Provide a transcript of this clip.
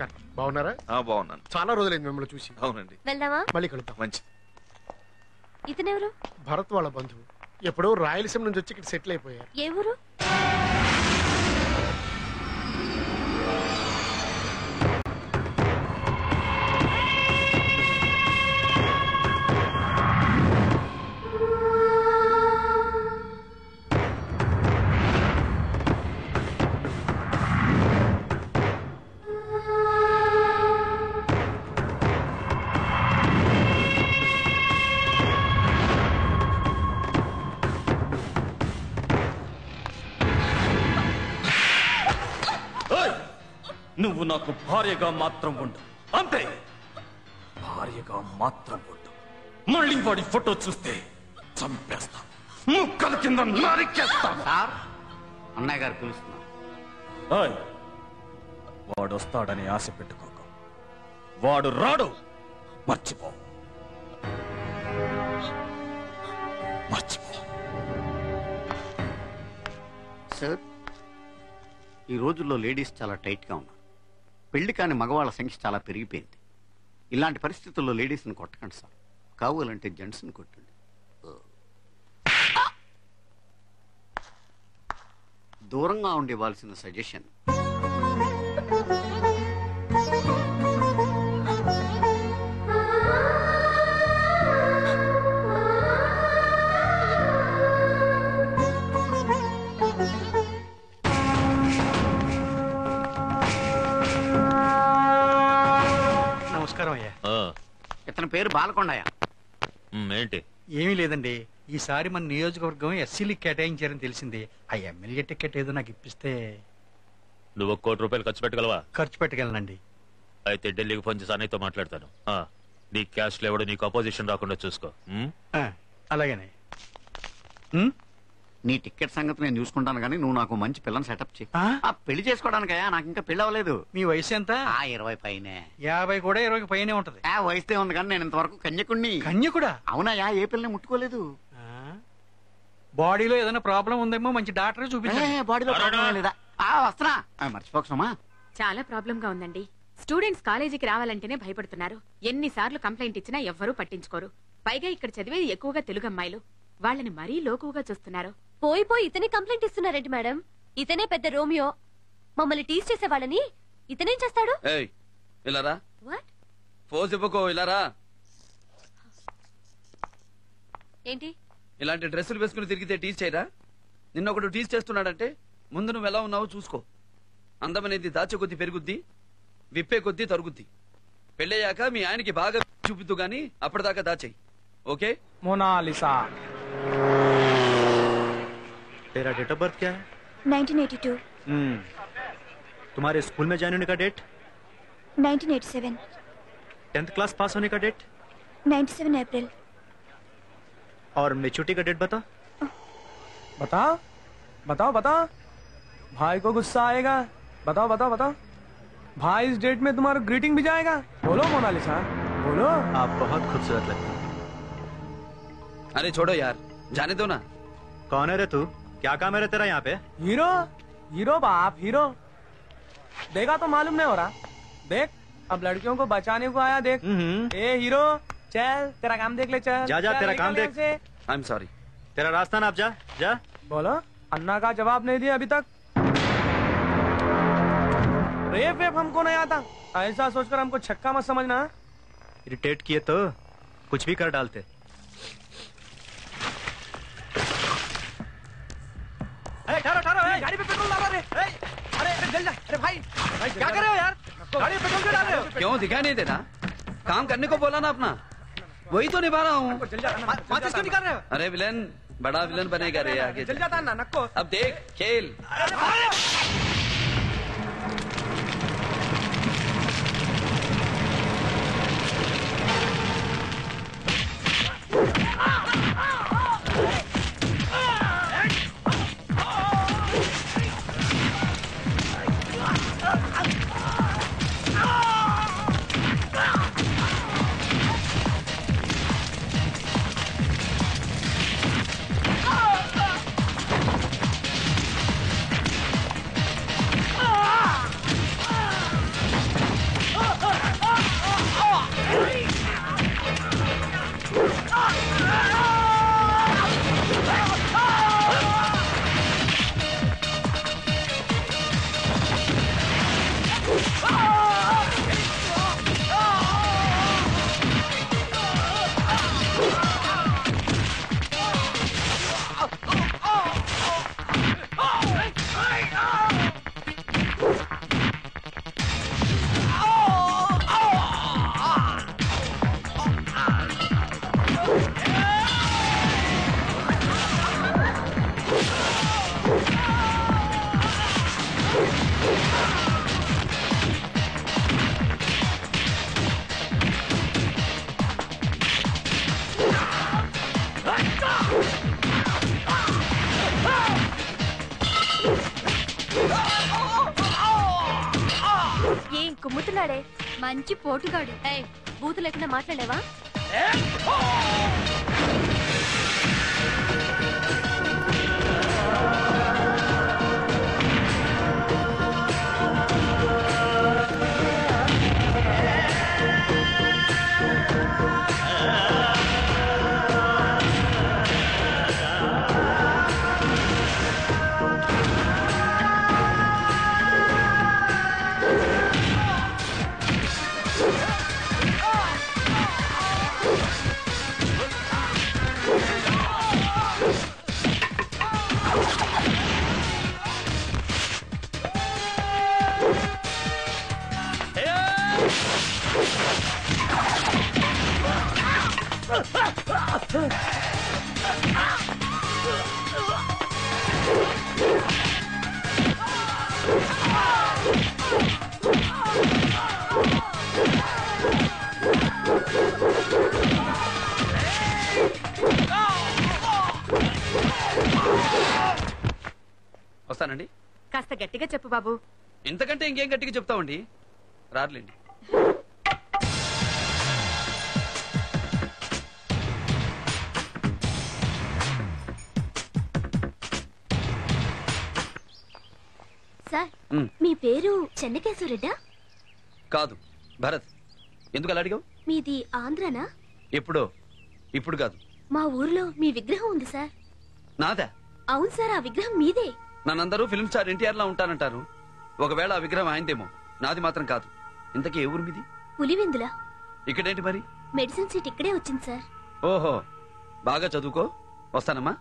నమస్కారం. బాగున్నారా? బాగున్నాను. చాలా రోజులైంది మిమ్మల్ని చూసి. అవునండి. వెళ్దామా? మళ్ళీ కలుద్దాం. మంచి. ఇతనెవరు? భరత్ వాళ్ళ బంధువు. ఎప్పుడో రాయలసీమ నుంచి వచ్చి ఇక్కడ సెటిల్ అయిపోయారు. ఏ ఊరు? నువ్వు నాకు భార్యగా మాత్రం ఉండు, అంతే. భార్యగా మాత్రం ఉండు. మళ్ళీ వాడి ఫోటో చూస్తే చంపేస్తా, ముక్కల కింద నరికేస్తా. సార్, అన్నయ్య గారు పిలుస్తున్నారు. వాడు వస్తాడని ఆశ పెట్టుకోకు. వాడు రాడు, మర్చిపో. సార్, ఈ రోజుల్లో లేడీస్ చాలా టైట్గా ఉన్నారు. పెళ్లి కాని మగవాళ్ళ సంఖ్య చాలా పెరిగిపోయింది. ఇలాంటి పరిస్థితుల్లో లేడీస్ని కొట్టకండి సార్. కావాలంటే జెంట్స్ని కొట్టండి. దూరంగా ఉండివ్వాల్సిన సజెషన్. ఇతని పేరు బాలకొండయ్య. ఏంటి? ఏమీ లేదండి, ఈసారి మన నియోజకవర్గం ఎస్సీలకి కేటాయించారని తెలిసింది. ఆ ఎమ్మెల్యే టికెట్ ఏదో నాకు ఇప్పిస్తే. నువ్వు ₹1 కోటి ఖర్చు పెట్టగలవా? ఖర్చు పెట్టగలనండి. అయితే ఢిల్లీకి ఫోన్ చేసి అన్నయ్యతో మాట్లాడతాను. నీ క్యాష్ లేవడు, నీకు అపోజిషన్ రాకుండా చూసుకో. అలాగేనే. నీ టికెట్ సంగతి నేను చూసుకుంటాను, కానీ నువ్వు నాకు మంచి పిల్లని సెటప్ చేయి. పెళ్లి చేసుకోవడానికయ్యా, నాకు ఇంకా పెళ్లి అవ్వలేదు. మీ వయసు ఎంత? 20 పైనే. 50 కూడా 20 పైనే ఉంటది. వయసుదే ఉంది, కానీ నేను ఇంతవరకు కన్యకుణ్ణి. కన్యకుడా? అవునయ్యా, ఏ పిల్లని ముట్టుకోలేదు. బాడీలో ఏదైనా ప్రాబ్లం ఉందేమో మంచి డాక్టర్ చూపించండి. బాడీలో ప్రాబ్లం లేదా? వస్తున్నా, మర్చిపోకసమా. చాలా ప్రాబ్లం గా ఉందండి. స్టూడెంట్స్ కాలేజీకి రావాలంటేనే భయపడుతున్నారు. ఎన్నిసార్లు కంప్లైంట్ ఇచ్చినా ఎవ్వరూ పట్టించుకోరు. పైగా ఇక్కడ చదివేది ఎక్కువగా తెలుగు అమ్మాయిలు. వాళ్ళని మరీ లోకుగా చూస్తున్నారు. పోయి పోయి ఇతనే కంప్లైంట్ ఇస్తున్నారేంటి మేడం? ఇతనే పెద్ద రోమియో. మమ్మల్ని టీజ్ చేసే వాళ్ళని ఇతనేం చేస్తాడు? ఏంటి ఇలాంటి డ్రెస్సులు వేసుకుని తిరిగితే టీజ్ చేయరా? నిన్న ఒకడు టీజ్ చేస్తున్నాడంటే ముందు నువ్వు ఎలా ఉన్నావో చూసుకో. అందమనేది దాచే కొద్దీ పెరుగుద్ది, విప్పే కొద్దీ తరుగుద్ది. పెళ్ళయ్యాక మీ ఆయనకి బాగా చూపిద్దు గాని అప్పటిదాకా దాచేయి. ఓకే? मोनालिसा। तेरा डेट ऑफ बर्थ क्या है? 1982। तुम्हारे स्कूल में ज्वाइन होने का डेट? 1987। 10th क्लास पास होने का डेट? 97 अप्रैल। और मेच्योरिटी का डेट बता। बताओ बताओ बताओ, भाई को गुस्सा आएगा। बताओ बताओ बताओ, भाई इस डेट में तुम्हारा ग्रीटिंग भी जाएगा। बोलो मोनालिसा, बोलो। आप बहुत खूबसूरत लगती हैं। अरे छोड़ो यार, जाने दो ना। कौन है रे तू? क्या काम है रे तेरा यहाँ पे? हीरो, हीरो बाप, हीरो। देखा तो मालूम नहीं हो रहा। देख, अब लड़कियों को बचाने को आया। देख, ए हीरो, चल तेरा काम देख ले। चल जा जा, तेरा काम देख। I am sorry. तेरा रास्ता ना, अब जा जा। बोलो, अन्ना का जवाब नहीं दिया अभी तक। रेप वेप हमको नहीं आता, ऐसा सोचकर हमको छक्का मत समझना। इरिटेट किए तो कुछ भी कर डालते। ठहरो ठहरो, गाड़ी पे पेट्रोल डालो रे। अरे जल जा। अरे भाई क्या कर रहे हो यार? गाड़ी पे पेट्रोल क्यों डाल रहे हो? क्यों दिखाई नहीं देता? काम करने को बोला ना अपना, वही तो निभा रहा हूँ। माचिस क्यों निकाल रहे हो? अरे विलन, बड़ा विलन बनेगा रे आगे। जल जाता ना नक्को। अब देख खेल। కుమ్ముతున్నాడే. మంచి పోటుగాడు. ఏయ్, బూతు లేకుండా మాట్లాడేవా? వస్తానండి. కాస్త గట్టిగా చెప్పు బాబు. ఇంతకంటే ఇంకేం గట్టిగా చెప్తామండి. రారులేండి. సార్, మీ పేరు చెన్నకేశ్వరెడ్డా? కాదు, భరత్. ఎందుకు అలా అడిగావు? మీది ఆంధ్రనా? ఎప్పుడో, ఇప్పుడు కాదు. మా ఊర్లో మీ విగ్రహం ఉంది సార్. నాదా? అవును సార్, ఆ విగ్రహం మీదే. నన్నందరూ ఫిల్మ్ స్టార్ ఎన్టీఆర్ లా ఉంటానంటారు. ఒకవేళ ఆ విగ్రహం ఆయనదేమో, నాది మాత్రం కాదు. ఇంతకీ ఏ ఊరు మీది? పులివెందుల. ఇక్కడేంటి మరి? మెడిసిన్ సీట్ ఇక్కడే వచ్చింది సార్. ఓహో, బాగా చదువుకో. వస్తానమ్మా.